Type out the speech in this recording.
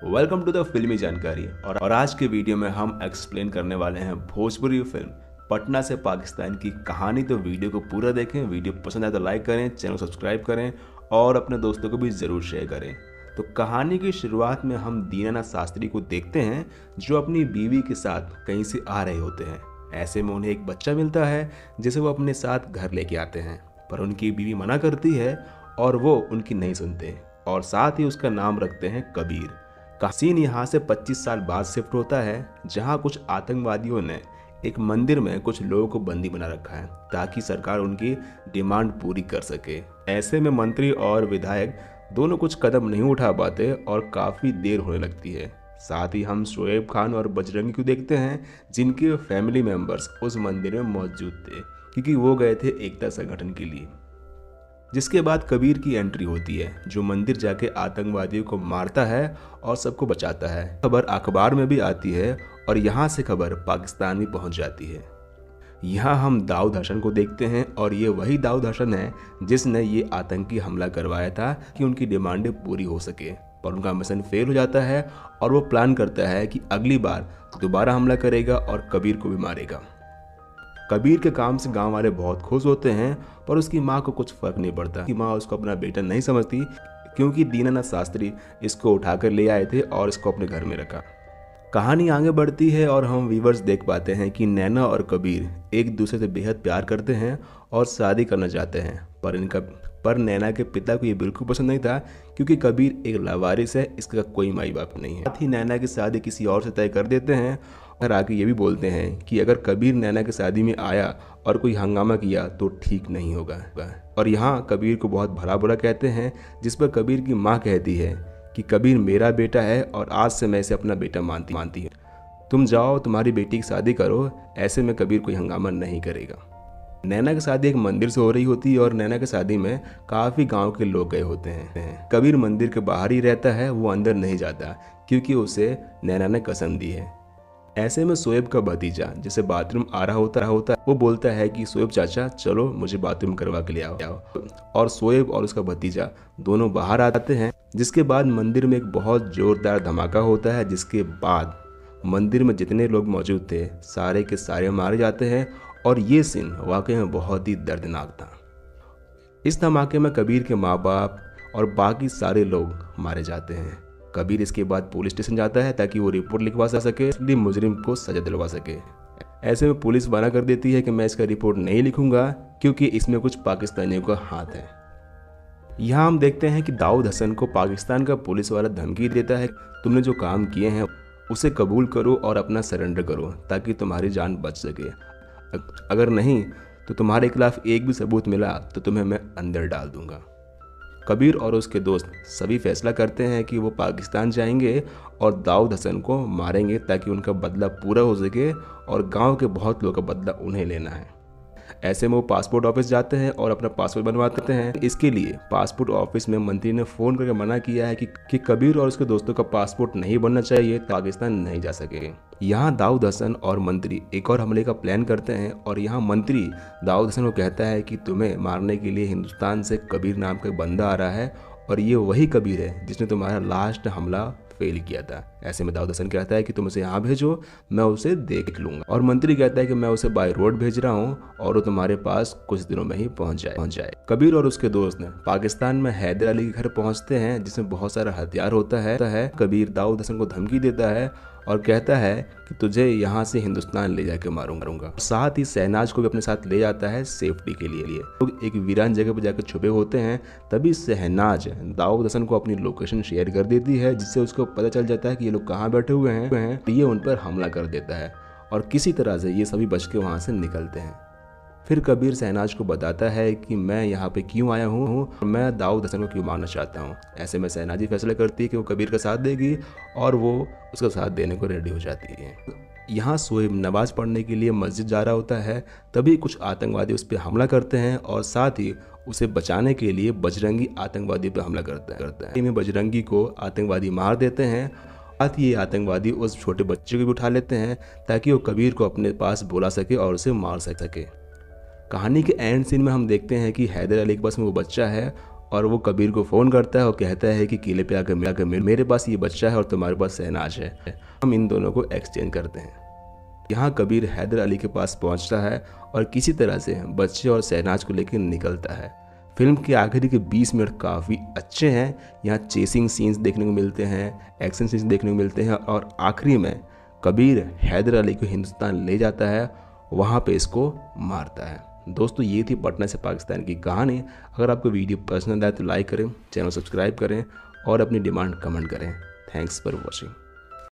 Welcome to the फिल्मी जानकारी। और आज के वीडियो में हम एक्सप्लेन करने वाले हैं भोजपुरी फिल्म पटना से पाकिस्तान की कहानी। तो वीडियो को पूरा देखें, वीडियो पसंद आए तो लाइक करें, चैनल को सब्सक्राइब करें और अपने दोस्तों को भी ज़रूर शेयर करें। तो कहानी की शुरुआत में हम दीनानाथ शास्त्री को देखते हैं जो अपनी बीवी के साथ कहीं से आ रहे होते हैं। ऐसे में उन्हें एक बच्चा मिलता है जिसे वो अपने साथ घर लेके आते हैं, पर उनकी बीवी मना करती है और वो उनकी नहीं सुनते और साथ ही उसका नाम रखते हैं कबीर। सीन यहाँ से 25 साल बाद शिफ्ट होता है जहाँ कुछ आतंकवादियों ने एक मंदिर में कुछ लोगों को बंदी बना रखा है ताकि सरकार उनकी डिमांड पूरी कर सके। ऐसे में मंत्री और विधायक दोनों कुछ कदम नहीं उठा पाते और काफ़ी देर होने लगती है। साथ ही हम शोएब खान और बजरंगी को देखते हैं जिनके फैमिली मेंबर्स उस मंदिर में मौजूद थे क्योंकि वो गए थे एकता संगठन के लिए। जिसके बाद कबीर की एंट्री होती है जो मंदिर जाके आतंकवादियों को मारता है और सबको बचाता है। खबर अखबार में भी आती है और यहाँ से खबर पाकिस्तान में पहुँच जाती है। यहाँ हम दाऊद हसन को देखते हैं और ये वही दाऊद हसन है जिसने ये आतंकी हमला करवाया था कि उनकी डिमांडें पूरी हो सके, पर उनका मिशन फेल हो जाता है और वो प्लान करता है कि अगली बार दोबारा हमला करेगा और कबीर को भी मारेगा। कबीर के काम से गांव वाले बहुत खुश होते हैं पर उसकी माँ को कुछ फर्क नहीं पड़ता कि माँ उसको अपना बेटा नहीं समझती क्योंकि दीनानाथ शास्त्री इसको उठाकर ले आए थे और इसको अपने घर में रखा। कहानी आगे बढ़ती है और हम व्यूवर्स देख पाते हैं कि नैना और कबीर एक दूसरे से बेहद प्यार करते हैं और शादी करना चाहते हैं, पर नैना के पिता को ये बिल्कुल पसंद नहीं था क्योंकि कबीर एक लावारिस है, इसका कोई माई बाप नहीं है। साथ ही नैना की शादी किसी और से तय कर देते हैं और आगे ये भी बोलते हैं कि अगर कबीर नैना की शादी में आया और कोई हंगामा किया तो ठीक नहीं होगा। और यहाँ कबीर को बहुत भला बुरा कहते हैं, जिस पर कबीर की माँ कहती है कि कबीर मेरा बेटा है और आज से मैं इसे अपना बेटा मानती है। तुम जाओ तुम्हारी बेटी की शादी करो, ऐसे में कबीर कोई हंगामा नहीं करेगा। नैना की शादी एक मंदिर से हो रही होती है और नैना की शादी में काफ़ी गांव के लोग गए होते हैं। कबीर मंदिर के बाहर ही रहता है, वो अंदर नहीं जाता क्योंकि उसे नैना ने कसम दी है। ऐसे में शोएब का भतीजा जिसे बाथरूम आ रहा होता है वो बोलता है कि शोएब चाचा चलो मुझे बाथरूम करवा के ले आओ। और शोएब और उसका भतीजा दोनों बाहर आते हैं, जिसके बाद मंदिर में एक बहुत जोरदार धमाका होता है, जिसके बाद मंदिर में जितने लोग मौजूद थे सारे के सारे मारे जाते हैं और ये सीन वाकई में बहुत ही दर्दनाक था। इस धमाके में कबीर के माँ बाप और बाकी सारे लोग मारे जाते हैं। कबीर इसके बाद पुलिस स्टेशन जाता है ताकि वो रिपोर्ट लिखवा सके, इसलिए मुजरिम को सजा दिलवा सके। ऐसे में पुलिस मना कर देती है कि मैं इसका रिपोर्ट नहीं लिखूंगा क्योंकि इसमें कुछ पाकिस्तानियों का हाथ है। यहाँ हम देखते हैं कि दाऊद हसन को पाकिस्तान का पुलिस वाला धमकी देता है, तुमने जो काम किए हैं उसे कबूल करो और अपना सरेंडर करो ताकि तुम्हारी जान बच सके, अगर नहीं तो तुम्हारे खिलाफ एक भी सबूत मिला तो तुम्हें मैं अंदर डाल दूंगा। कबीर और उसके दोस्त सभी फैसला करते हैं कि वो पाकिस्तान जाएंगे और दाऊद हसन को मारेंगे ताकि उनका बदला पूरा हो सके और गांव के बहुत लोगों का बदला उन्हें लेना है। ऐसे में वो पासपोर्ट ऑफिस जाते हैं और अपना पासपोर्ट बनवाते हैं। इसके लिए पासपोर्ट ऑफिस में मंत्री ने फ़ोन करके मना किया है कि कबीर और उसके दोस्तों का पासपोर्ट नहीं बनना चाहिए, पाकिस्तान नहीं जा सके। यहाँ दाऊद हसन और मंत्री एक और हमले का प्लान करते हैं और यहाँ मंत्री दाऊद हसन को कहता है कि तुम्हें मारने के लिए हिंदुस्तान से कबीर नाम का बंदा आ रहा है और ये वही कबीर है जिसने तुम्हारा लास्ट हमला फेल किया था। ऐसे में दाऊद हसन कहता है कि तुम उसे यहाँ भेजो, मैं उसे देख लूंगा। और मंत्री कहता है कि मैं उसे बाय रोड भेज रहा हूँ और वो तुम्हारे पास कुछ दिनों में ही पहुँच जाए। कबीर और उसके दोस्त ने पाकिस्तान में हैदर अली के घर पहुँचते हैं जिसमें बहुत सारा हथियार होता है। कबीर दाऊद हसन को धमकी देता है और कहता है कि तुझे यहाँ से हिंदुस्तान ले जाके मारूंगा। साथ ही शहनाज को भी अपने साथ ले जाता है सेफ्टी के लिए। लोग एक वीरान जगह पर जाकर छुपे होते हैं, तभी शहनाज दाऊद हसन को अपनी लोकेशन शेयर कर देती है जिससे उसको पता चल जाता है कि ये लोग कहाँ बैठे हुए हैं। ये उन पर हमला कर देता है और किसी तरह से ये सभी बच के वहाँ से निकलते हैं। फिर कबीर शहनाज को बताता है कि मैं यहाँ पे क्यों आया हूँ और मैं दाऊद हसन को क्यों मारना चाहता हूँ। ऐसे में शहनाजी फैसला करती है कि वो कबीर का साथ देगी और वो उसका साथ देने को रेडी हो जाती है। यहाँ शोएब नमाज पढ़ने के लिए मस्जिद जा रहा होता है, तभी कुछ आतंकवादी उस पर हमला करते हैं और साथ ही उसे बचाने के लिए बजरंगी आतंकवादी पर हमला करता है। बजरंगी को आतंकवादी मार देते हैं। साथ ही ये आतंकवादी उस छोटे बच्चे को भी उठा लेते हैं ताकि वो कबीर को अपने पास बुला सके और उसे मार सके। कहानी के एंड सीन में हम देखते हैं कि हैदर अली के पास में वो बच्चा है और वो कबीर को फ़ोन करता है और कहता है कि किले पे आकर मेरे पास ये बच्चा है और तुम्हारे पास शहनाज है, हम इन दोनों को एक्सचेंज करते हैं। यहाँ कबीर हैदर अली के पास पहुँचता है और किसी तरह से बच्चे और शहनाज को लेकर निकलता है। फिल्म के आखिरी के 20 मिनट काफ़ी अच्छे हैं। यहाँ चेसिंग सीन्स देखने को मिलते हैं, एक्शन सीन्स देखने को मिलते हैं और आखिरी में कबीर हैदर अली को हिंदुस्तान ले जाता है, वहाँ पे इसको मारता है। दोस्तों ये थी पटना से पाकिस्तान की कहानी। अगर आपको वीडियो पसंद आए तो लाइक करें, चैनल सब्सक्राइब करें और अपनी डिमांड कमेंट करें। Thanks for watching.